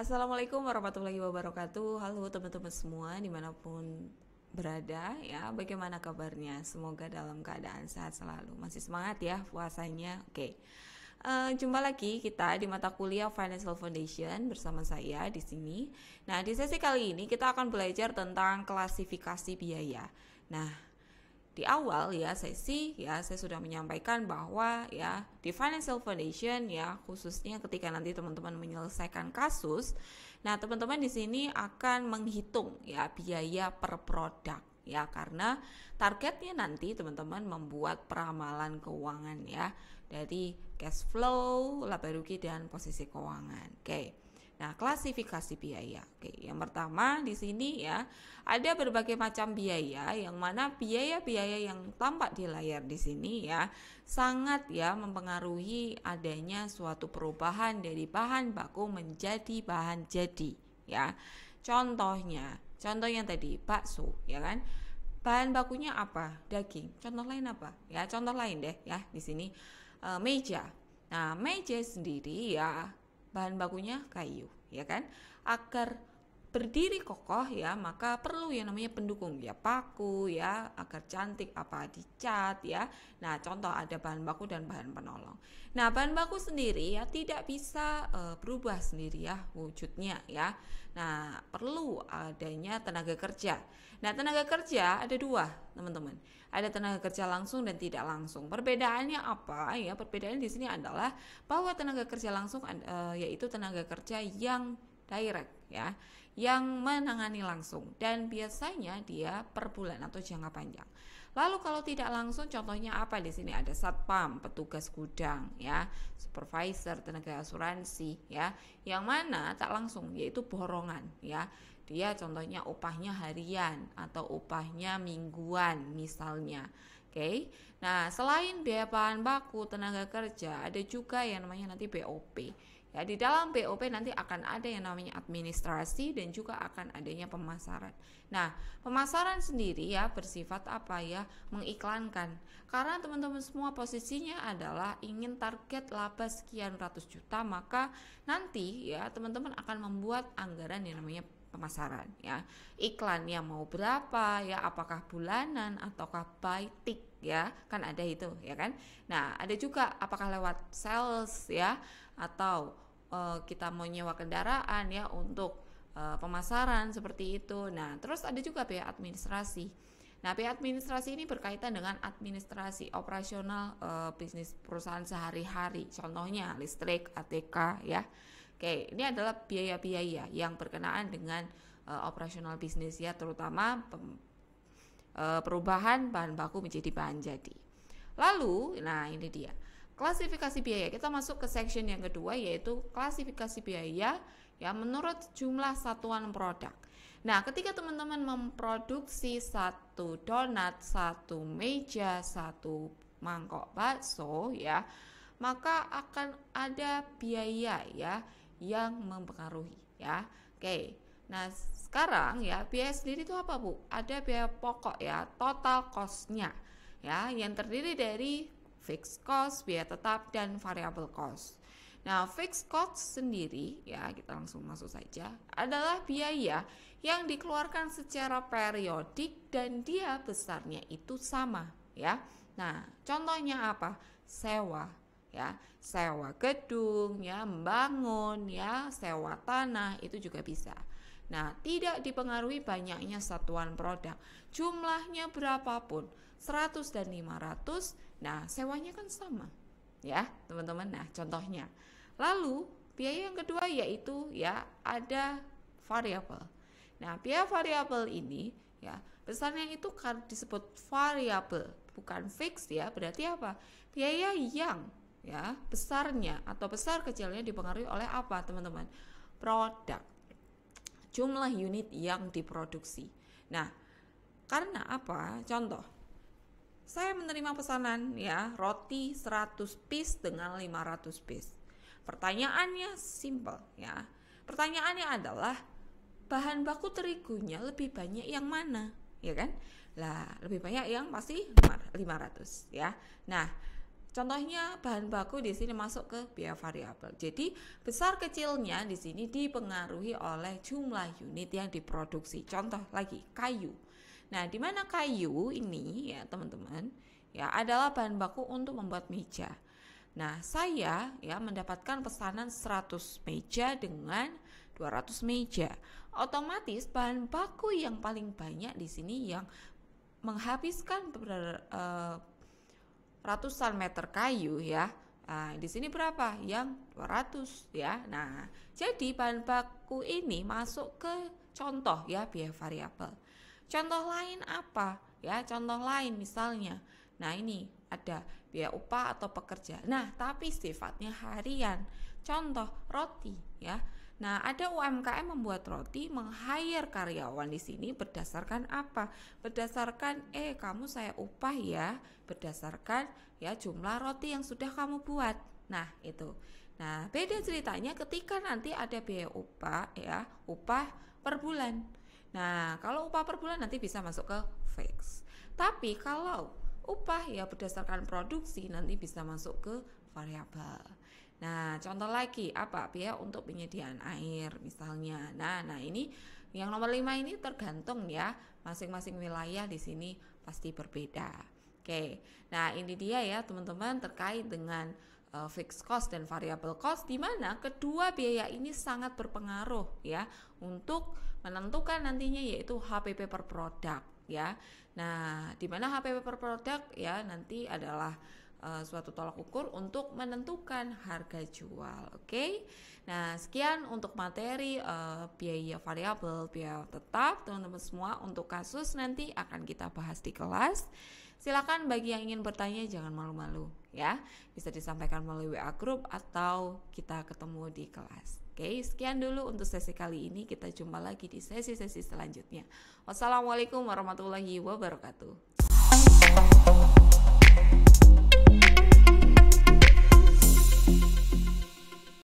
Assalamualaikum warahmatullahi wabarakatuh. Halo teman-teman semua dimanapun berada ya. Bagaimana kabarnya? Semoga dalam keadaan sehat selalu. Masih semangat ya puasanya. Oke. Jumpa lagi kita di mata kuliah Financial Foundation bersama saya di sini. Nah, di sesi kali ini kita akan belajar tentang klasifikasi biaya. Nah, di awal ya sesi ya saya sudah menyampaikan bahwa ya di Financial Foundation ya khususnya ketika nanti teman-teman menyelesaikan kasus, nah teman-teman di sini akan menghitung ya biaya per produk ya, karena targetnya nanti teman-teman membuat peramalan keuangan ya dari cash flow, laba rugi dan posisi keuangan. Oke. Nah, klasifikasi biaya. Oke, yang pertama di sini ya, ada berbagai macam biaya yang mana biaya-biaya yang tampak di layar di sini ya sangat ya mempengaruhi adanya suatu perubahan dari bahan baku menjadi bahan jadi ya. Contohnya tadi bakso ya kan. Bahan bakunya apa? Daging. Contoh lain apa? Ya, contoh lain deh ya di sini meja. Nah, meja sendiri ya bahan bakunya kayu, ya kan? Agar berdiri kokoh ya, maka perlu yang namanya pendukung ya, paku ya, agar cantik apa dicat ya. Nah, contoh ada bahan baku dan bahan penolong. Nah, bahan baku sendiri ya tidak bisa berubah sendiri ya wujudnya ya. Nah, perlu adanya tenaga kerja. Nah, tenaga kerja ada dua, teman-teman. Ada tenaga kerja langsung dan tidak langsung. Perbedaannya apa ya? Perbedaannya di sini adalah bahwa tenaga kerja langsung yaitu tenaga kerja yang direct ya, yang menangani langsung dan biasanya dia per bulan atau jangka panjang. Lalu kalau tidak langsung contohnya apa di sini? Ada satpam, petugas gudang ya, supervisor, tenaga asuransi ya, yang mana tak langsung yaitu borongan ya. Dia contohnya upahnya harian atau upahnya mingguan misalnya. Oke. Nah, selain biaya bahan baku, tenaga kerja, ada juga yang namanya nanti BOP. Ya, di dalam BOP nanti akan ada yang namanya administrasi dan juga akan adanya pemasaran. Nah, pemasaran sendiri ya bersifat apa ya? Mengiklankan. Karena teman-teman semua posisinya adalah ingin target laba sekian ratus juta, maka nanti ya teman-teman akan membuat anggaran yang namanya pemasaran ya. Iklannya mau berapa ya, apakah bulanan ataukah by tick ya, kan ada itu ya kan. Nah, ada juga apakah lewat sales ya atau kita mau nyewa kendaraan ya untuk pemasaran seperti itu. Nah, terus ada juga biaya administrasi. Nah, biaya administrasi ini berkaitan dengan administrasi operasional bisnis perusahaan sehari-hari. Contohnya listrik, ATK ya. Oke, ini adalah biaya-biaya yang berkenaan dengan operasional bisnis ya, terutama perubahan bahan baku menjadi bahan jadi. Lalu, nah ini dia. Klasifikasi biaya. Kita masuk ke section yang kedua yaitu klasifikasi biaya ya menurut jumlah satuan produk. Nah, ketika teman-teman memproduksi satu donat, satu meja, satu mangkok bakso ya, maka akan ada biaya ya yang mempengaruhi ya. Oke. Nah, sekarang ya biaya sendiri itu apa, Bu? Ada biaya pokok ya, total cost-nya ya, yang terdiri dari fixed cost, biaya tetap dan variable cost. Nah, fixed cost sendiri ya, kita langsung masuk saja, adalah biaya yang dikeluarkan secara periodik dan dia besarnya itu sama ya. Nah, contohnya apa? Sewa ya, sewa gedung ya, membangun ya, sewa tanah itu juga bisa. Nah, tidak dipengaruhi banyaknya satuan produk. Jumlahnya berapapun, 100 dan 500, nah sewanya kan sama. Ya, teman-teman. Nah, contohnya. Lalu, biaya yang kedua yaitu ya ada variabel. Nah, biaya variabel ini ya, besarnya itu kan disebut variabel, bukan fix ya. Berarti apa? Biaya yang ya besarnya atau besar kecilnya dipengaruhi oleh apa, teman-teman? Produk. Jumlah unit yang diproduksi. Nah, karena apa? Contoh, saya menerima pesanan ya roti 100 piece dengan 500 piece. Pertanyaannya simple ya. Pertanyaannya adalah bahan baku terigunya lebih banyak yang mana? Ya kan? Lah, lebih banyak yang pasti 500 ya. Nah, Contohnya bahan baku di sini masuk ke biaya variabel. Jadi besar kecilnya di sini dipengaruhi oleh jumlah unit yang diproduksi. Contoh lagi kayu. Nah, di mana kayu ini ya teman-teman ya adalah bahan baku untuk membuat meja. Nah, saya ya mendapatkan pesanan 100 meja dengan 200 meja. Otomatis bahan baku yang paling banyak di sini yang menghabiskan ratusan meter kayu ya. Nah, di sini berapa? Yang 200 ya. Nah, jadi bahan baku ini masuk ke contoh ya biaya variabel. Contoh lain apa? Ya, contoh lain misalnya. Nah, ini ada biaya upah atau pekerja. Nah, tapi sifatnya harian. Contoh roti ya. Nah, ada UMKM membuat roti, meng-hire karyawan di sini berdasarkan apa? Berdasarkan kamu saya upah ya, berdasarkan ya jumlah roti yang sudah kamu buat. Nah, itu. Nah, beda ceritanya ketika nanti ada biaya upah ya, upah per bulan. Nah, kalau upah per bulan nanti bisa masuk ke fix. Tapi kalau upah ya berdasarkan produksi nanti bisa masuk ke variabel. Nah, contoh lagi apa? Biaya untuk penyediaan air misalnya. Nah ini yang nomor 5 ini tergantung ya, masing-masing wilayah di sini pasti berbeda. Oke. Nah, ini dia ya teman-teman terkait dengan fixed cost dan variable cost, di mana kedua biaya ini sangat berpengaruh ya untuk menentukan nantinya yaitu HPP per produk ya. Nah, di mana HPP per produk ya nanti adalah suatu tolak ukur untuk menentukan harga jual. Oke. Nah, sekian untuk materi biaya variabel, biaya tetap teman-teman semua. Untuk kasus nanti akan kita bahas di kelas. Silakan bagi yang ingin bertanya jangan malu-malu ya. Bisa disampaikan melalui WA group atau kita ketemu di kelas. Oke, sekian dulu untuk sesi kali ini. Kita jumpa lagi di sesi-sesi selanjutnya. Wassalamualaikum warahmatullahi wabarakatuh.